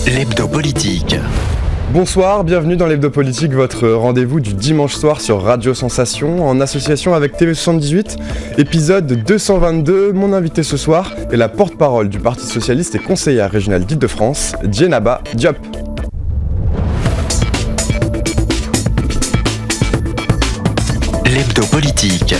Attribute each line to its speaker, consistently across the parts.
Speaker 1: L'Hebdo Politique.
Speaker 2: Bonsoir, bienvenue dans l'Hebdo Politique, votre rendez-vous du dimanche soir sur Radio Sensation, en association avec TV78, épisode 222. Mon invité ce soir est la porte-parole du Parti Socialiste et conseillère régionale d'Île-de-France, Djenaba Diop.
Speaker 1: L'Hebdo Politique.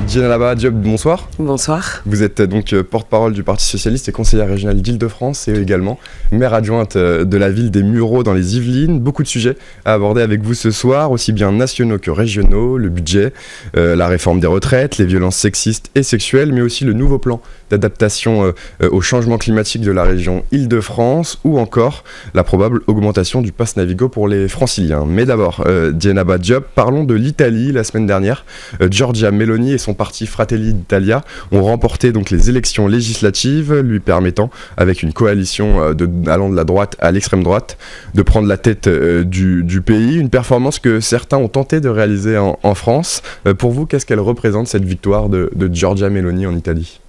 Speaker 2: Djenaba Diop, bonsoir.
Speaker 3: Bonsoir.
Speaker 2: Vous êtes donc porte-parole du Parti Socialiste et conseillère régionale d'Île-de-France et également maire adjointe de la ville des Mureaux dans les Yvelines. Beaucoup de sujets à aborder avec vous ce soir, aussi bien nationaux que régionaux, le budget, la réforme des retraites, les violences sexistes et sexuelles, mais aussi le nouveau plan d'adaptation au changement climatique de la région Île-de-France ou encore la probable augmentation du pass Navigo pour les franciliens. Mais d'abord, Djenaba Diop, parlons de l'Italie. La semaine dernière, Giorgia Meloni et son parti Fratelli d'Italia ont remporté donc les élections législatives, lui permettant, avec une coalition allant de la droite à l'extrême droite, de prendre la tête du pays. Une performance que certains ont tenté de réaliser en France. Pour vous, qu'est-ce qu'elle représente, cette victoire de Giorgia Meloni en Italie ?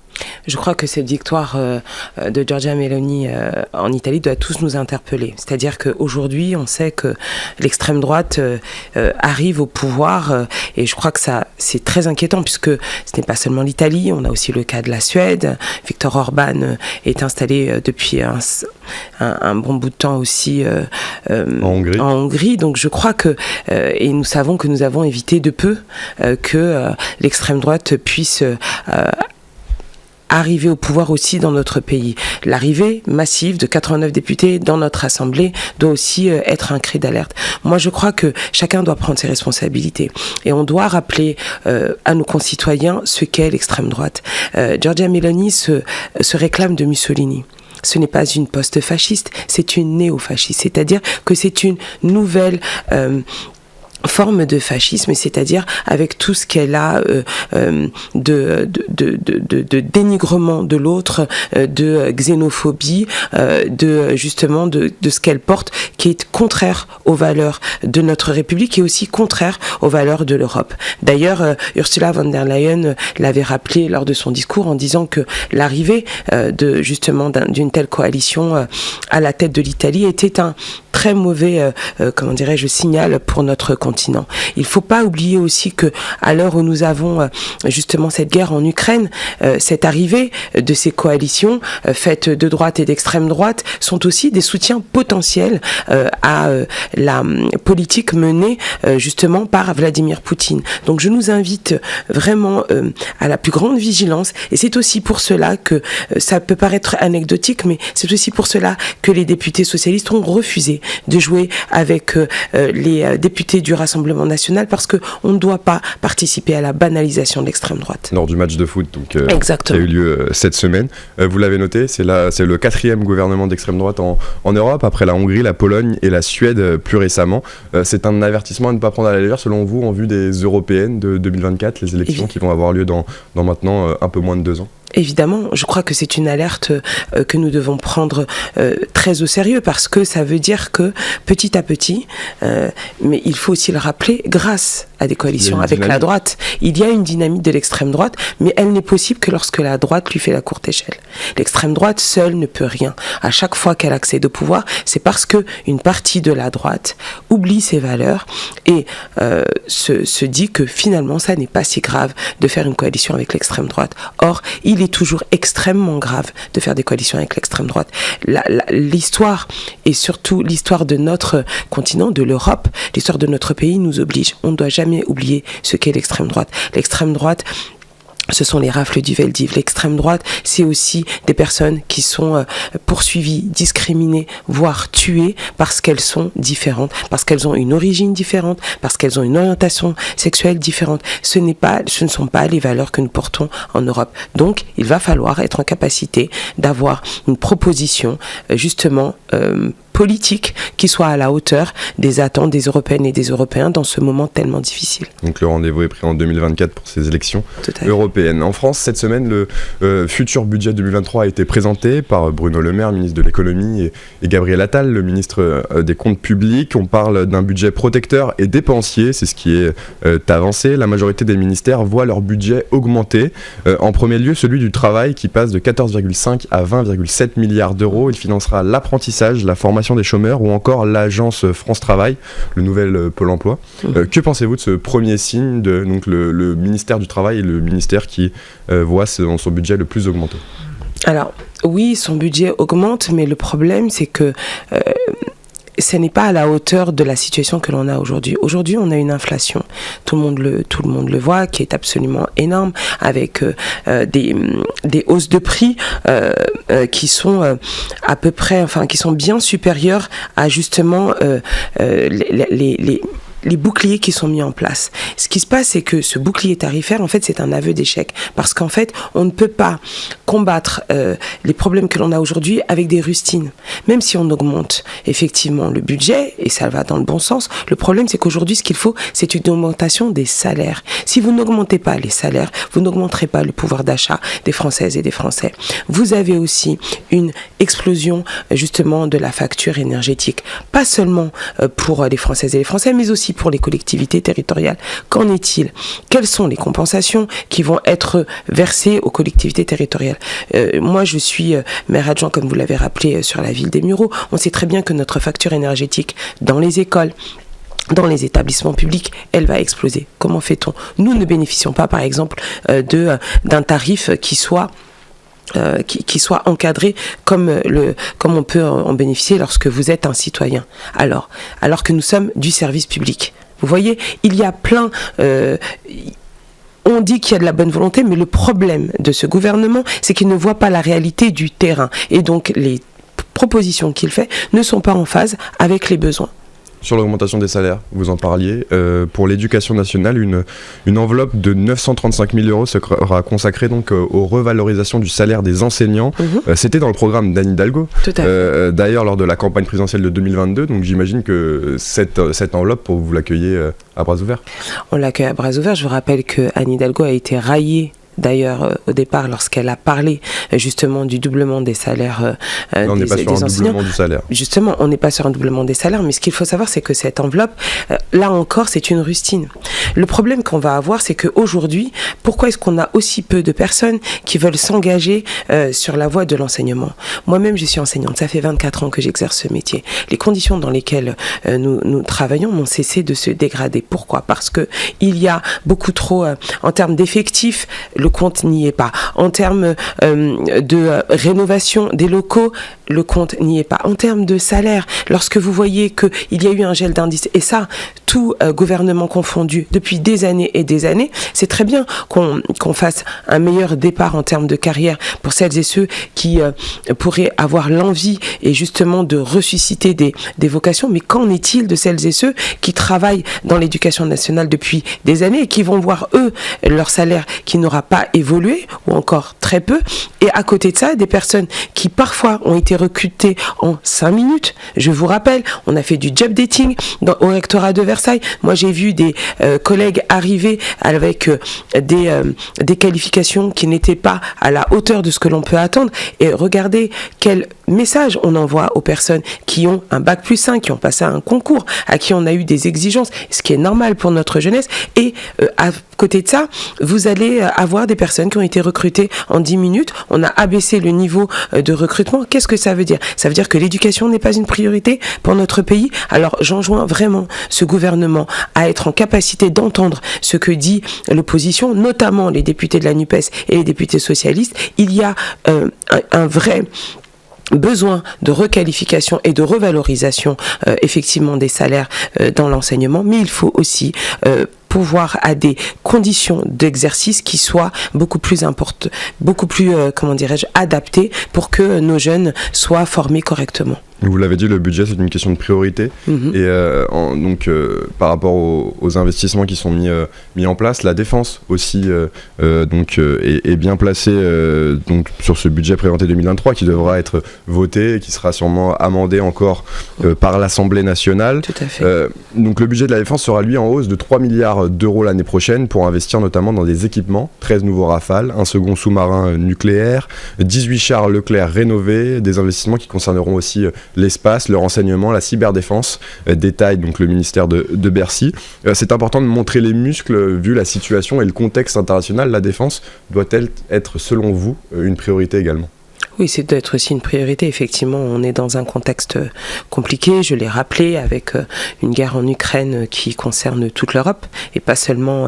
Speaker 3: Je crois que cette victoire de Giorgia Meloni en Italie doit tous nous interpeller. C'est-à-dire qu'aujourd'hui, on sait que l'extrême droite arrive au pouvoir et je crois que ça, c'est très inquiétant puisque ce n'est pas seulement l'Italie, on a aussi le cas de la Suède. Viktor Orban est installé depuis un bon bout de temps aussi en Hongrie. Donc je crois que, et nous savons que nous avons évité de peu que l'extrême droite puisse arriver au pouvoir aussi dans notre pays. L'arrivée massive de 89 députés dans notre assemblée doit aussi être un cri d'alerte. Moi, je crois que chacun doit prendre ses responsabilités et on doit rappeler à nos concitoyens ce qu'est l'extrême droite. Giorgia Meloni se réclame de Mussolini. Ce n'est pas une post-fasciste, c'est une néo-fasciste. C'est-à-dire que c'est une nouvelle forme de fascisme, c'est-à-dire avec tout ce qu'elle a de dénigrement de l'autre, de xénophobie, de ce qu'elle porte, qui est contraire aux valeurs de notre République et aussi contraire aux valeurs de l'Europe. D'ailleurs, Ursula von der Leyen l'avait rappelé lors de son discours en disant que l'arrivée d'une telle coalition à la tête de l'Italie était un très mauvais, signal pour notre continent. Il ne faut pas oublier aussi que, à l'heure où nous avons justement cette guerre en Ukraine, cette arrivée de ces coalitions faites de droite et d'extrême droite sont aussi des soutiens potentiels à la politique menée justement par Vladimir Poutine. Donc je nous invite vraiment à la plus grande vigilance et c'est aussi pour cela que ça peut paraître anecdotique, mais c'est aussi pour cela que les députés socialistes ont refusé de jouer avec les députés du Rassemblement national parce qu'on ne doit pas participer à la banalisation de l'extrême droite.
Speaker 2: Lors du match de foot qui a eu lieu cette semaine, vous l'avez noté, c'est le 4e gouvernement d'extrême droite en Europe, après la Hongrie, la Pologne et la Suède plus récemment. C'est un avertissement à ne pas prendre à la légère selon vous en vue des européennes de 2024, les élections qui vont avoir lieu dans maintenant un peu moins de 2 ans.
Speaker 3: Évidemment, je crois que c'est une alerte que nous devons prendre très au sérieux parce que ça veut dire que petit à petit, mais il faut aussi le rappeler, grâce à des coalitions avec la droite, il y a une dynamique de l'extrême droite, mais elle n'est possible que lorsque la droite lui fait la courte échelle. L'extrême droite seule ne peut rien. À chaque fois qu'elle accède au pouvoir, c'est parce que une partie de la droite oublie ses valeurs et se dit que finalement ça n'est pas si grave de faire une coalition avec l'extrême droite. Or, il est toujours extrêmement grave de faire des coalitions avec l'extrême droite. L'histoire, et surtout l'histoire de notre continent, de l'Europe, l'histoire de notre pays nous oblige. On ne doit jamais oublier ce qu'est l'extrême droite. L'extrême droite, ce sont les rafles du Veldiv. L'extrême droite, c'est aussi des personnes qui sont poursuivies, discriminées, voire tuées parce qu'elles sont différentes, parce qu'elles ont une origine différente, parce qu'elles ont une orientation sexuelle différente. Ce ne sont pas les valeurs que nous portons en Europe. Donc, il va falloir être en capacité d'avoir une proposition, justement, politique qui soit à la hauteur des attentes des Européennes et des Européens dans ce moment tellement difficile.
Speaker 2: Donc le rendez-vous est pris en 2024 pour ces élections européennes. En France, cette semaine, le futur budget 2023 a été présenté par Bruno Le Maire, ministre de l'économie, et Gabriel Attal, le ministre des comptes publics. On parle d'un budget protecteur et dépensier, c'est ce qui est avancé. La majorité des ministères voient leur budget augmenter. En premier lieu, celui du travail qui passe de 14,5 à 20,7 milliards d'euros. Il financera l'apprentissage, la formation des chômeurs ou encore l'agence France Travail, le nouvel Pôle emploi. Que pensez-vous de ce premier signe de donc le ministère du Travail et le ministère qui voit son budget le plus augmenter?
Speaker 3: Alors, oui, son budget augmente, mais le problème, c'est que ce n'est pas à la hauteur de la situation que l'on a aujourd'hui. Aujourd'hui, on a une inflation. Tout le monde le voit, qui est absolument énorme, avec des hausses de prix qui sont à peu près, enfin, qui sont bien supérieures à justement les boucliers qui sont mis en place. Ce qui se passe, c'est que ce bouclier tarifaire, en fait, c'est un aveu d'échec. Parce qu'en fait, on ne peut pas combattre les problèmes que l'on a aujourd'hui avec des rustines. Même si on augmente effectivement le budget, et ça va dans le bon sens, le problème, c'est qu'aujourd'hui, ce qu'il faut, c'est une augmentation des salaires. Si vous n'augmentez pas les salaires, vous n'augmenterez pas le pouvoir d'achat des Françaises et des Français. Vous avez aussi une explosion, justement, de la facture énergétique. Pas seulement pour les Françaises et les Français, mais aussi pour les collectivités territoriales. Qu'en est-il? Quelles sont les compensations qui vont être versées aux collectivités territoriales? Moi, je suis maire adjoint, comme vous l'avez rappelé, sur la ville des Mureaux. On sait très bien que notre facture énergétique dans les écoles, dans les établissements publics, elle va exploser. Comment fait-on? Nous ne bénéficions pas, par exemple, d'un tarif qui soit encadré comme on peut en bénéficier lorsque vous êtes un citoyen. Alors que nous sommes du service public. Vous voyez, il y a plein... on dit qu'il y a de la bonne volonté, mais le problème de ce gouvernement, c'est qu'il ne voit pas la réalité du terrain. Et donc, les propositions qu'il fait ne sont pas en phase avec les besoins.
Speaker 2: Sur l'augmentation des salaires, vous en parliez. Pour l'éducation nationale, une enveloppe de 935 000 euros sera consacrée donc aux revalorisations du salaire des enseignants. C'était dans le programme d'Anne Hidalgo.
Speaker 3: Tout à fait.
Speaker 2: D'ailleurs, lors de la campagne présidentielle de 2022, donc j'imagine que cette enveloppe, vous l'accueillez à bras ouverts. On
Speaker 3: l'accueille à bras ouverts. Je vous rappelle que Anne Hidalgo a été raillée. D'ailleurs, au départ, lorsqu'elle a parlé justement du doublement des salaires des enseignants. On n'est pas sur un doublement du salaire. Justement, on n'est pas sur un doublement des salaires, mais ce qu'il faut savoir, c'est que cette enveloppe, là encore, c'est une rustine. Le problème qu'on va avoir, c'est qu'aujourd'hui, pourquoi est-ce qu'on a aussi peu de personnes qui veulent s'engager sur la voie de l'enseignement? Moi-même, je suis enseignante, ça fait 24 ans que j'exerce ce métier. Les conditions dans lesquelles nous travaillons n'ont cessé de se dégrader. Pourquoi? Parce que il y a beaucoup trop, en termes d'effectifs, le compte n'y est pas. En termes de rénovation des locaux, le compte n'y est pas. En termes de salaire, lorsque vous voyez qu'il y a eu un gel d'indice, et ça, tout gouvernement confondu, depuis des années et des années, c'est très bien qu'on fasse un meilleur départ en termes de carrière pour celles et ceux qui pourraient avoir l'envie et justement de ressusciter des vocations, mais qu'en est-il de celles et ceux qui travaillent dans l'éducation nationale depuis des années et qui vont voir, eux, leur salaire qui n'aura pas évolué, ou encore très peu, et à côté de ça, des personnes qui parfois ont été recrutées en 5 minutes. Je vous rappelle, on a fait du job dating au rectorat de Versailles. Moi, j'ai vu des collègues arriver avec des qualifications qui n'étaient pas à la hauteur de ce que l'on peut attendre. Et regardez quel message on envoie aux personnes qui ont un bac plus 5, qui ont passé un concours, à qui on a eu des exigences, ce qui est normal pour notre jeunesse. Et à côté de ça, vous allez avoir des personnes qui ont été recrutées en 10 minutes. On a abaissé le niveau de recrutement. Qu'est-ce que ça veut dire? Ça veut dire que l'éducation n'est pas une priorité pour notre pays. Alors, j'enjoins vraiment ce gouvernement à être en capacité d'entendre ce que dit l'opposition, notamment les députés de la NUPES et les députés socialistes. Il y a un vrai besoin de requalification et de revalorisation effectivement des salaires dans l'enseignement, mais il faut aussi pouvoir à des conditions d'exercice qui soient beaucoup plus adaptées pour que nos jeunes soient formés correctement.
Speaker 2: Vous l'avez dit, le budget, c'est une question de priorité. Et donc, par rapport aux investissements qui sont mis en place, la défense aussi est bien placée donc, sur ce budget présenté 2023 qui devra être voté et qui sera sûrement amendé encore par l'Assemblée nationale.
Speaker 3: Tout à fait.
Speaker 2: Donc, le budget de la défense sera, lui, en hausse de 3 milliards d'euros l'année prochaine pour investir notamment dans des équipements, 13 nouveaux Rafales, un second sous-marin nucléaire, 18 chars Leclerc rénovés, des investissements qui concerneront aussi l'espace, le renseignement, la cyberdéfense, détaille donc le ministère de Bercy. C'est important de montrer les muscles vu la situation et le contexte international. La défense doit-elle être, selon vous, une priorité également ?
Speaker 3: Oui, c'est d'être aussi une priorité. Effectivement, on est dans un contexte compliqué, je l'ai rappelé, avec une guerre en Ukraine qui concerne toute l'Europe et pas seulement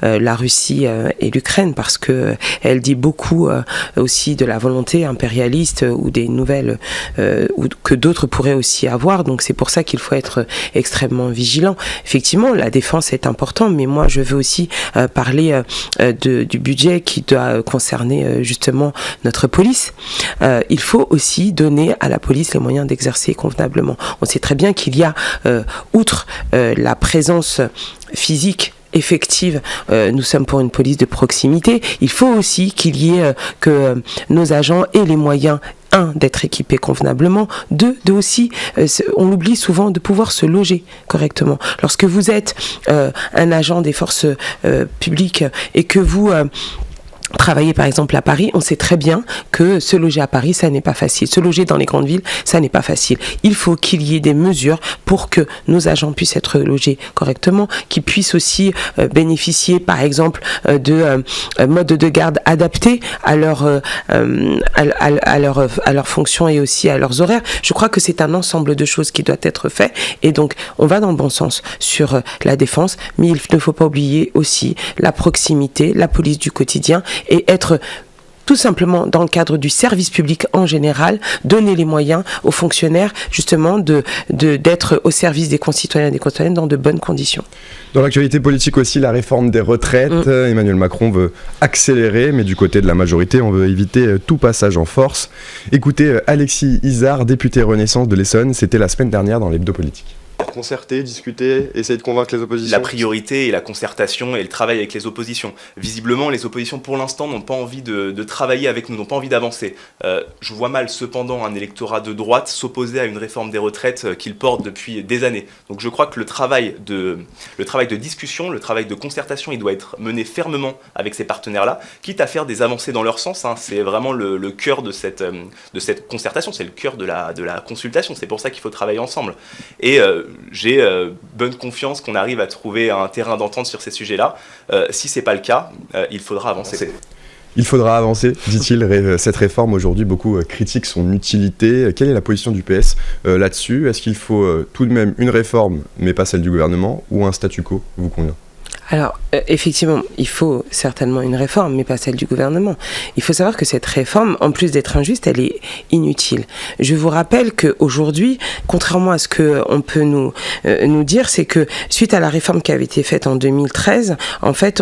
Speaker 3: la Russie et l'Ukraine, parce que elle dit beaucoup aussi de la volonté impérialiste ou des nouvelles que d'autres pourraient aussi avoir. Donc c'est pour ça qu'il faut être extrêmement vigilant. Effectivement, la défense est importante, mais moi je veux aussi parler du budget qui doit concerner justement notre police. Il faut aussi donner à la police les moyens d'exercer convenablement. On sait très bien qu'il y a, outre la présence physique effective, nous sommes pour une police de proximité, il faut aussi qu'il y ait que nos agents aient les moyens d'être équipés convenablement, de aussi, on l'oublie souvent, de pouvoir se loger correctement. Lorsque vous êtes un agent des forces publiques et que vous travailler par exemple à Paris, on sait très bien que se loger à Paris, ça n'est pas facile. Se loger dans les grandes villes, ça n'est pas facile. Il faut qu'il y ait des mesures pour que nos agents puissent être logés correctement, qu'ils puissent aussi bénéficier par exemple de modes de garde adaptés à leur fonction et aussi à leurs horaires. Je crois que c'est un ensemble de choses qui doit être fait et donc on va dans le bon sens sur la défense, mais il ne faut pas oublier aussi la proximité, la police du quotidien et être tout simplement dans le cadre du service public en général, donner les moyens aux fonctionnaires justement d'être au service des concitoyens et des concitoyennes dans de bonnes conditions.
Speaker 2: Dans l'actualité politique aussi, la réforme des retraites. Emmanuel Macron veut accélérer, mais du côté de la majorité, on veut éviter tout passage en force. Écoutez Alexis Izard, député Renaissance de l'Essonne, c'était la semaine dernière dans l'Hebdo Politique. Concerter, discuter, essayer de convaincre les oppositions.
Speaker 1: La priorité est la concertation et le travail avec les oppositions. Visiblement, les oppositions, pour l'instant, n'ont pas envie de travailler avec nous, n'ont pas envie d'avancer. Je vois mal, cependant, un électorat de droite s'opposer à une réforme des retraites qu'il porte depuis des années. Donc je crois que le travail de discussion, le travail de concertation, il doit être mené fermement avec ces partenaires-là, quitte à faire des avancées dans leur sens. C'est vraiment le cœur de cette concertation, c'est le cœur de la consultation. C'est pour ça qu'il faut travailler ensemble. Et j'ai bonne confiance qu'on arrive à trouver un terrain d'entente sur ces sujets-là. Si ce n'est pas le cas, il faudra avancer.
Speaker 2: Il faudra avancer, dit-il. Cette réforme, aujourd'hui, beaucoup critiquent son utilité. Quelle est la position du PS là-dessus ? Est-ce qu'il faut tout de même une réforme, mais pas celle du gouvernement, ou un statu quo vous convient ?
Speaker 3: Alors, effectivement, il faut certainement une réforme, mais pas celle du gouvernement. Il faut savoir que cette réforme, en plus d'être injuste, elle est inutile. Je vous rappelle qu'aujourd'hui, contrairement à ce qu'on peut nous dire, c'est que suite à la réforme qui avait été faite en 2013, en fait,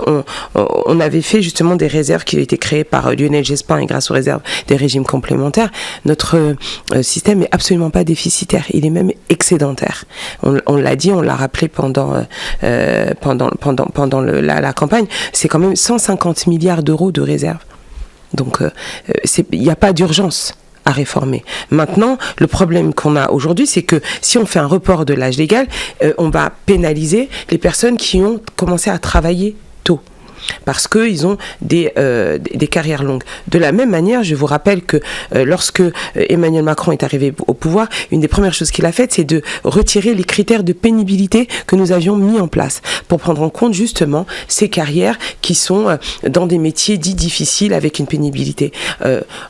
Speaker 3: on avait fait justement des réserves qui avaient été créées par Lionel Jospin et grâce aux réserves des régimes complémentaires, notre système est absolument pas déficitaire, il est même excédentaire. On l'a dit, on l'a rappelé pendant la campagne, c'est quand même 150 milliards d'euros de réserves. Donc, il n'y a pas d'urgence à réformer. Maintenant, le problème qu'on a aujourd'hui, c'est que si on fait un report de l'âge légal, on va pénaliser les personnes qui ont commencé à travailler tôt, parce qu'ils ont des carrières longues. De la même manière, je vous rappelle que lorsque Emmanuel Macron est arrivé au pouvoir, une des premières choses qu'il a faites, c'est de retirer les critères de pénibilité que nous avions mis en place pour prendre en compte justement ces carrières qui sont dans des métiers dits difficiles avec une pénibilité.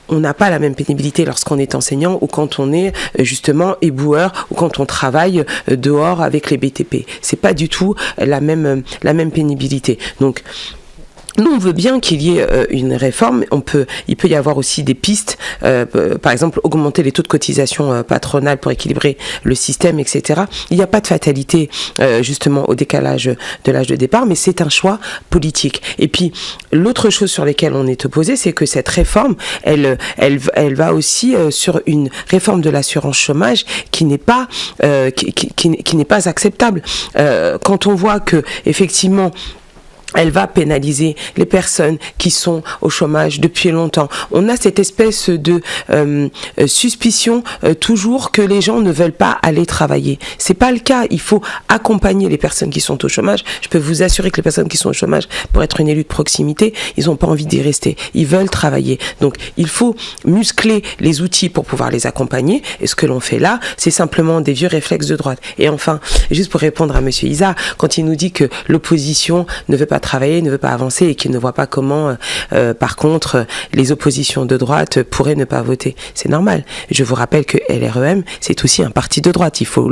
Speaker 3: On n'a pas la même pénibilité lorsqu'on est enseignant ou quand on est justement éboueur ou quand on travaille dehors avec les BTP. C'est pas du tout la même pénibilité. Donc, Nous, on veut bien qu'il y ait une réforme. Il peut y avoir aussi des pistes, par exemple, augmenter les taux de cotisation patronale pour équilibrer le système, etc. Il n'y a pas de fatalité, justement, au décalage de l'âge de départ, mais c'est un choix politique. Et puis, l'autre chose sur laquelle on est opposé, c'est que cette réforme, elle va aussi sur une réforme de l'assurance chômage qui n'est pas, qui n'est pas acceptable. Quand on voit que, effectivement, elle va pénaliser les personnes qui sont au chômage depuis longtemps. On a cette espèce de suspicion toujours que les gens ne veulent pas aller travailler. C'est pas le cas. Il faut accompagner les personnes qui sont au chômage. Je peux vous assurer que les personnes qui sont au chômage, pour être une élue de proximité, ils n'ont pas envie d'y rester. Ils veulent travailler. Donc, il faut muscler les outils pour pouvoir les accompagner. Et ce que l'on fait là, c'est simplement des vieux réflexes de droite. Et enfin, juste pour répondre à Monsieur Isa, quand il nous dit que l'opposition ne veut pas travailler, ne veut pas avancer et qu'il ne voit pas comment, par contre, les oppositions de droite pourraient ne pas voter. C'est normal. Je vous rappelle que LREM, c'est aussi un parti de droite. Il faut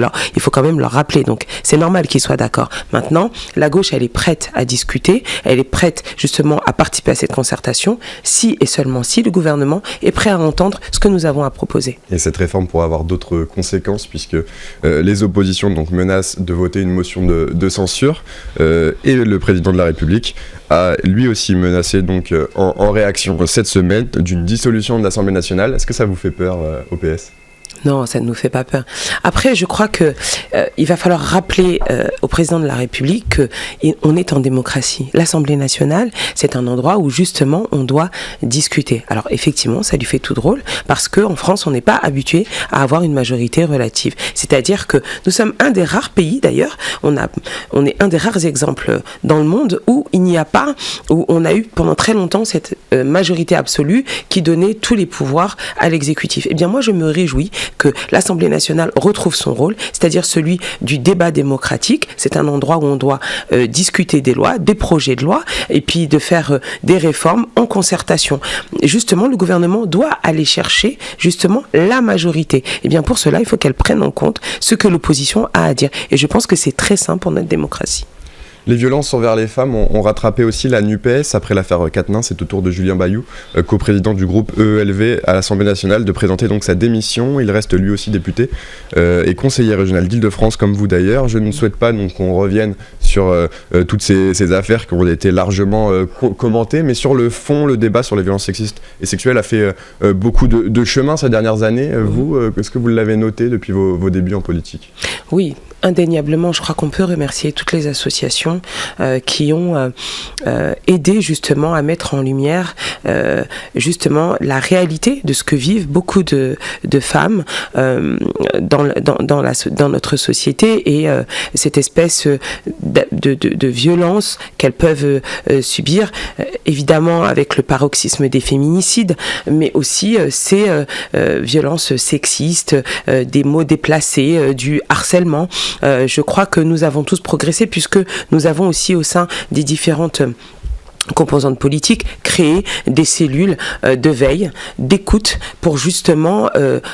Speaker 3: quand même leur rappeler. Donc, c'est normal qu'ils soient d'accord. Maintenant, la gauche, elle est prête à discuter. Elle est prête, justement, à participer à cette concertation si et seulement si le gouvernement est prêt à entendre ce que nous avons à proposer.
Speaker 2: Et cette réforme pourrait avoir d'autres conséquences puisque les oppositions donc, menacent de voter une motion de censure et le président de la République a lui aussi menacé donc en réaction cette semaine d'une dissolution de l'Assemblée nationale. Est-ce que ça vous fait peur au PS ?
Speaker 3: Non, ça ne nous fait pas peur. Après, je crois que il va falloir rappeler au président de la République que on est en démocratie. L'Assemblée nationale, c'est un endroit où justement on doit discuter. Alors effectivement, ça lui fait tout drôle parce que en France, on n'est pas habitué à avoir une majorité relative. C'est-à-dire que nous sommes un des rares pays, d'ailleurs, on est un des rares exemples dans le monde où il n'y a pas, où on a eu pendant très longtemps cette majorité absolue qui donnait tous les pouvoirs à l'exécutif. Eh bien, moi, je me réjouis que l'Assemblée nationale retrouve son rôle, c'est-à-dire celui du débat démocratique. C'est un endroit où on doit discuter des lois, des projets de loi, et puis de faire des réformes en concertation. Et justement, le gouvernement doit aller chercher justement la majorité. Et bien pour cela, il faut qu'elle prenne en compte ce que l'opposition a à dire. Et je pense que c'est très sain pour notre démocratie.
Speaker 2: Les violences envers les femmes ont rattrapé aussi la NUPES après l'affaire Quatennens. C'est au tour de Julien Bayou, coprésident du groupe EELV à l'Assemblée nationale, de présenter donc sa démission. Il reste lui aussi député et conseiller régional d'Île-de-France, comme vous d'ailleurs. Je ne souhaite pas donc qu'on revienne sur toutes ces affaires qui ont été largement commentées, mais sur le fond, le débat sur les violences sexistes et sexuelles a fait beaucoup de chemin ces dernières années. Vous, est-ce que vous l'avez noté depuis vos débuts en politique ?
Speaker 3: Oui. Indéniablement, je crois qu'on peut remercier toutes les associations qui ont aidé justement à mettre en lumière justement la réalité de ce que vivent beaucoup de femmes dans notre société et cette espèce de violence qu'elles peuvent subir, évidemment avec le paroxysme des féminicides, mais aussi ces violences sexistes, des mots déplacés, du harcèlement. Je crois que nous avons tous progressé puisque nous avons aussi au sein des différentes composantes politiques, créer des cellules de veille, d'écoute pour justement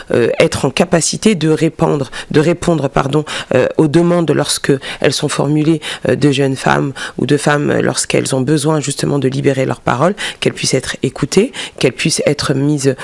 Speaker 3: être en capacité de répondre aux demandes lorsque elles sont formulées de jeunes femmes ou de femmes lorsqu'elles ont besoin justement de libérer leur parole, qu'elles puissent être écoutées, qu'elles puissent être mises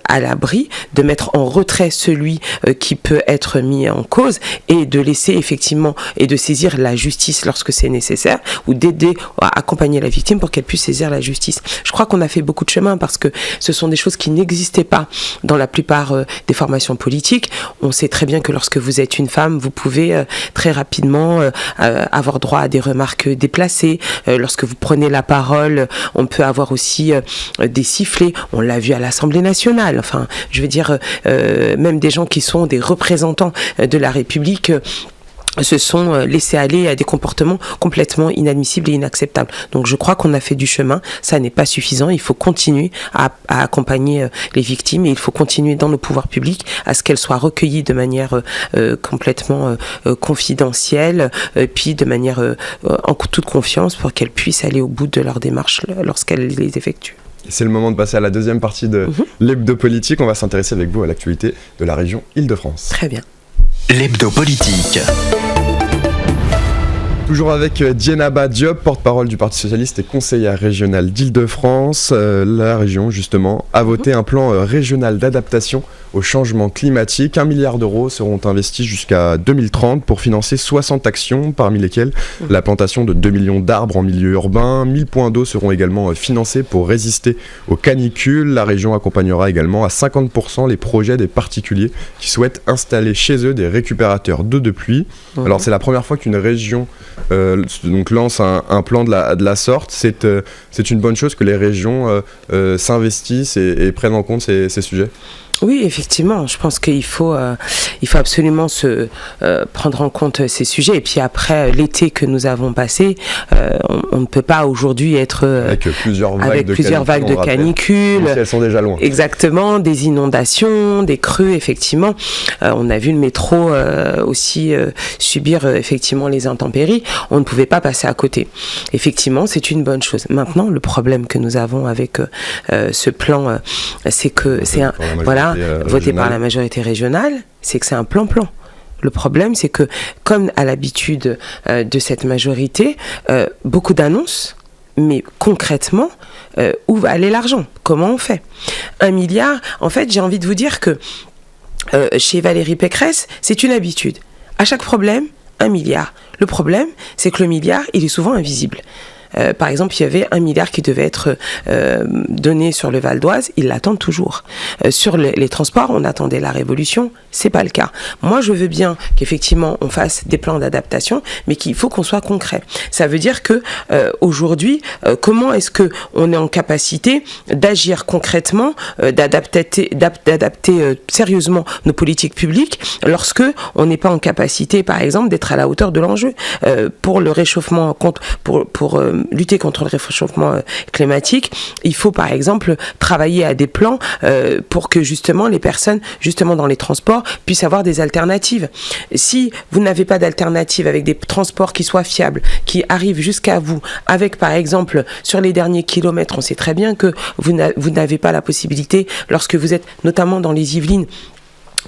Speaker 3: à l'abri, de mettre en retrait celui qui peut être mis en cause et de laisser effectivement et de saisir la justice lorsque c'est nécessaire ou d'aider à accompagner la victime pour qu'elle puisse saisir la justice. Je crois qu'on a fait beaucoup de chemin parce que ce sont des choses qui n'existaient pas dans la plupart des formations politiques. On sait très bien que lorsque vous êtes une femme, vous pouvez très rapidement avoir droit à des remarques déplacées. Lorsque vous prenez la parole, on peut avoir aussi des sifflets. On l'a vu à l'Assemblée nationale. Enfin, je veux dire, même des gens qui sont des représentants de la République se sont laissés aller à des comportements complètement inadmissibles et inacceptables. Donc je crois qu'on a fait du chemin, ça n'est pas suffisant, il faut continuer à accompagner les victimes et il faut continuer dans nos pouvoirs publics à ce qu'elles soient recueillies de manière complètement confidentielle, puis de manière en toute confiance pour qu'elles puissent aller au bout de leur démarche lorsqu'elles les effectuent.
Speaker 2: C'est le moment de passer à la deuxième partie de l'hebdo politique. On va s'intéresser avec vous à l'actualité de la région Île-de-France.
Speaker 3: Très bien.
Speaker 4: L'hebdo politique.
Speaker 2: Toujours avec Dieynaba Diop, porte-parole du Parti Socialiste et conseillère régionale d'Île-de-France. La région, justement, a voté un plan régional d'adaptation au changement climatique. 1 milliard d'euros seront investis jusqu'à 2030 pour financer 60 actions, parmi lesquelles la plantation de 2 millions d'arbres en milieu urbain. 1000 points d'eau seront également financés pour résister aux canicules. La région accompagnera également à 50% les projets des particuliers qui souhaitent installer chez eux des récupérateurs d'eau de pluie. Alors c'est la première fois qu'une région donc lance un plan de la sorte. C'est une bonne chose que les régions s'investissent et prennent en compte ces sujets.
Speaker 3: Oui, effectivement, je pense qu'il faut absolument prendre en compte ces sujets. Et puis après l'été que nous avons passé, on ne peut pas aujourd'hui être
Speaker 2: avec plusieurs vagues de
Speaker 3: canicule.
Speaker 2: Elles sont déjà loin.
Speaker 3: Exactement, des inondations, des crues, effectivement. On a vu le métro aussi subir effectivement les intempéries. On ne pouvait pas passer à côté. Effectivement, c'est une bonne chose. Maintenant, le problème que nous avons avec ce plan, c'est que voté par la majorité régionale, c'est que c'est un plan-plan. Le problème, c'est que, comme à l'habitude de cette majorité, beaucoup d'annonces, mais concrètement, où va aller l'argent ? Comment on fait ? 1 milliard, en fait, j'ai envie de vous dire que chez Valérie Pécresse, c'est une habitude. À chaque problème, 1 milliard. Le problème, c'est que le milliard, il est souvent invisible. Par exemple, il y avait 1 milliard qui devait être donné sur le Val d'Oise, ils l'attendent toujours. Sur les transports, on attendait la révolution, c'est pas le cas. Moi, je veux bien qu'effectivement on fasse des plans d'adaptation, mais qu'il faut qu'on soit concret. Ça veut dire que aujourd'hui, comment est-ce que on est en capacité d'agir concrètement, d'adapter sérieusement nos politiques publiques, lorsque on n'est pas en capacité, par exemple, d'être à la hauteur de l'enjeu pour le réchauffement, pour lutter contre le réchauffement climatique. Il faut par exemple travailler à des plans pour que justement les personnes justement dans les transports puissent avoir des alternatives. Si vous n'avez pas d'alternative avec des transports qui soient fiables, qui arrivent jusqu'à vous, avec par exemple sur les derniers kilomètres, on sait très bien que vous n'avez pas la possibilité, lorsque vous êtes notamment dans les Yvelines,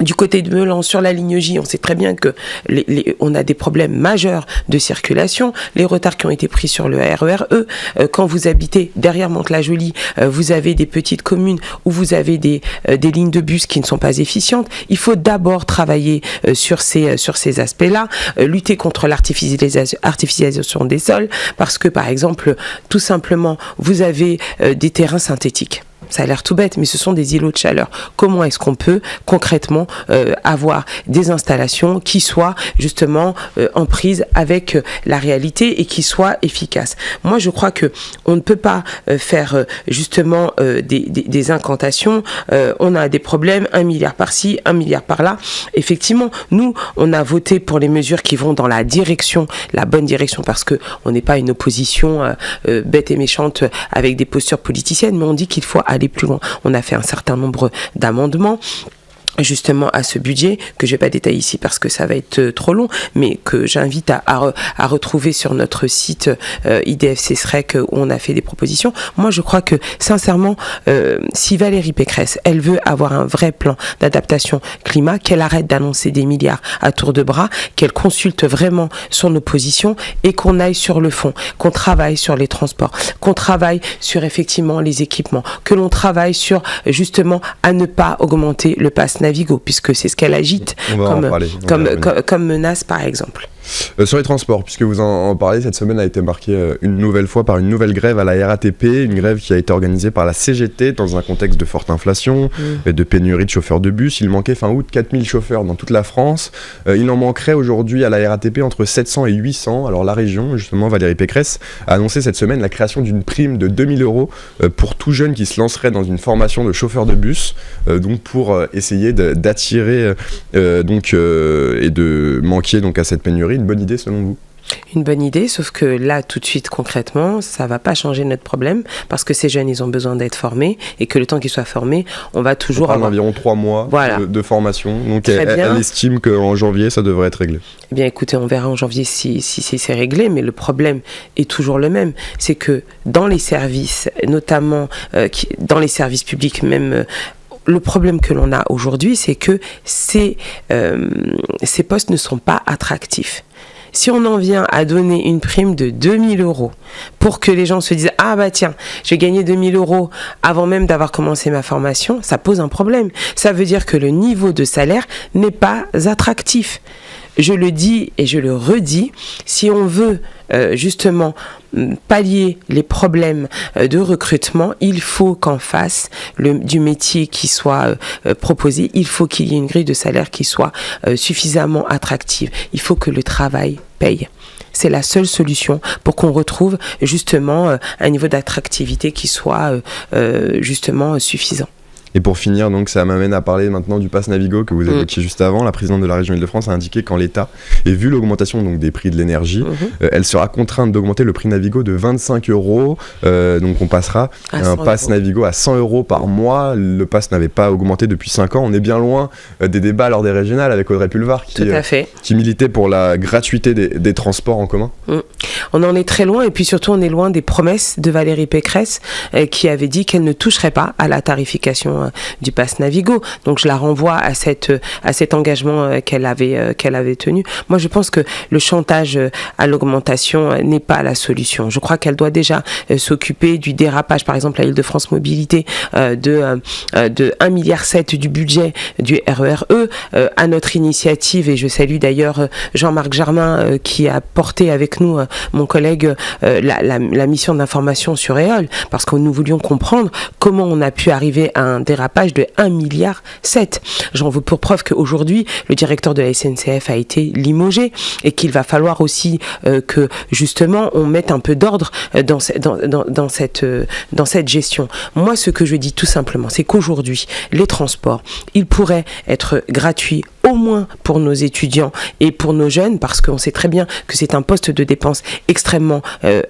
Speaker 3: du côté de Meulan, sur la ligne J, on sait très bien que on a des problèmes majeurs de circulation, les retards qui ont été pris sur le RER-E. Quand vous habitez derrière Mantes-la-Jolie, vous avez des petites communes où vous avez des lignes de bus qui ne sont pas efficientes. Il faut d'abord travailler sur ces aspects-là, lutter contre l'artificialisation des sols, parce que par exemple, tout simplement, vous avez des terrains synthétiques. Ça a l'air tout bête, mais ce sont des îlots de chaleur. Comment est-ce qu'on peut concrètement avoir des installations qui soient justement en prise avec la réalité et qui soient efficaces ? Moi, je crois que on ne peut pas faire justement des incantations. On a des problèmes, 1 milliard par-ci, 1 milliard par-là. Effectivement, nous, on a voté pour les mesures qui vont dans la bonne direction, parce que on n'est pas une opposition bête et méchante avec des postures politiciennes, mais on dit qu'il faut aller plus loin. On a fait un certain nombre d'amendements justement à ce budget, que je vais pas détailler ici parce que ça va être trop long, mais que j'invite à retrouver sur notre site IDFC-SREC, où on a fait des propositions. Moi, je crois que, sincèrement, si Valérie Pécresse, elle veut avoir un vrai plan d'adaptation climat, qu'elle arrête d'annoncer des milliards à tour de bras, qu'elle consulte vraiment sur nos positions et qu'on aille sur le fond, qu'on travaille sur les transports, qu'on travaille sur effectivement les équipements, que l'on travaille sur justement à ne pas augmenter le pass Navigo, puisque c'est ce qu'elle agite comme menace, par exemple.
Speaker 2: Sur les transports, puisque vous en parlez, cette semaine a été marquée une nouvelle fois par une nouvelle grève à la RATP, une grève qui a été organisée par la CGT dans un contexte de forte inflation et de pénurie de chauffeurs de bus. Il manquait fin août 4000 chauffeurs dans toute la France. Il en manquerait aujourd'hui à la RATP entre 700 et 800. Alors la région, justement, Valérie Pécresse a annoncé cette semaine la création d'une prime de 2000 € pour tout jeune qui se lancerait dans une formation de chauffeur de bus, donc pour essayer d'attirer et de manquer donc à cette pénurie. Une bonne idée selon vous ?
Speaker 3: Une bonne idée, sauf que là, tout de suite, concrètement, ça va pas changer notre problème, parce que ces jeunes, ils ont besoin d'être formés, et que le temps qu'ils soient formés, on va toujours
Speaker 2: avoir environ 3 mois de formation. Donc elle estime qu'en janvier, ça devrait être réglé.
Speaker 3: Eh bien, écoutez, on verra en janvier si c'est réglé, mais le problème est toujours le même. C'est que dans les services, notamment dans les services publics, même... le problème que l'on a aujourd'hui, c'est que ces postes ne sont pas attractifs. Si on en vient à donner une prime de 2000 € pour que les gens se disent « Ah bah tiens, j'ai gagné 2000 € avant même d'avoir commencé ma formation », ça pose un problème. Ça veut dire que le niveau de salaire n'est pas attractif. Je le dis et je le redis, si on veut justement pallier les problèmes de recrutement, il faut qu'en face du métier qui soit proposé, il faut qu'il y ait une grille de salaire qui soit suffisamment attractive. Il faut que le travail paye. C'est la seule solution pour qu'on retrouve justement un niveau d'attractivité qui soit justement suffisant.
Speaker 2: Et pour finir, donc, ça m'amène à parler maintenant du pass Navigo que vous évoquiez juste avant. La présidente de la région Île-de-France a indiqué qu'en l'état, et vu l'augmentation donc, des prix de l'énergie, elle sera contrainte d'augmenter le prix Navigo de 25 €. Donc on passera un pass Navigo à 100 € par mois. Le pass n'avait pas augmenté depuis 5 ans. On est bien loin des débats lors des régionales avec Audrey Pulvar qui militait pour la gratuité des transports en commun.
Speaker 3: On en est très loin et puis surtout on est loin des promesses de Valérie Pécresse qui avait dit qu'elle ne toucherait pas à la tarification du pass Navigo. Donc je la renvoie à cet engagement qu'elle avait tenu. Moi je pense que le chantage à l'augmentation n'est pas la solution. Je crois qu'elle doit déjà s'occuper du dérapage, par exemple à Île-de-France Mobilité, de 1,7 milliard du budget du RER E, à notre initiative, et je salue d'ailleurs Jean-Marc Germain qui a porté avec nous, mon collègue, la mission d'information sur EOL, parce que nous voulions comprendre comment on a pu arriver à un dérapage de 1,7 milliard. J'en veux pour preuve qu'aujourd'hui, le directeur de la SNCF a été limogé et qu'il va falloir aussi que justement on mette un peu d'ordre dans cette gestion. Moi, ce que je dis tout simplement, c'est qu'aujourd'hui, les transports, ils pourraient être gratuits au moins pour nos étudiants et pour nos jeunes, parce qu'on sait très bien que c'est un poste de dépense extrêmement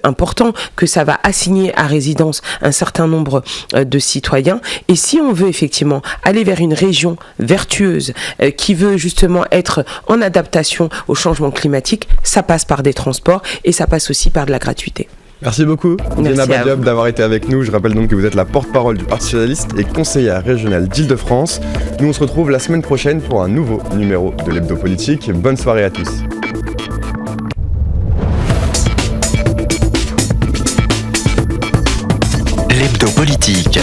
Speaker 3: important, que ça va assigner à résidence un certain nombre de citoyens. Et si on veut effectivement aller vers une région vertueuse qui veut justement être en adaptation au changement climatique, ça passe par des transports et ça passe aussi par de la gratuité.
Speaker 2: Merci beaucoup, Diana Badiab, d'avoir été avec nous. Je rappelle donc que vous êtes la porte-parole du Parti Socialiste et conseillère régionale d'Île-de-France. Nous, on se retrouve la semaine prochaine pour un nouveau numéro de l'Hebdo Politique. Bonne soirée à tous.
Speaker 4: L'Hebdo Politique.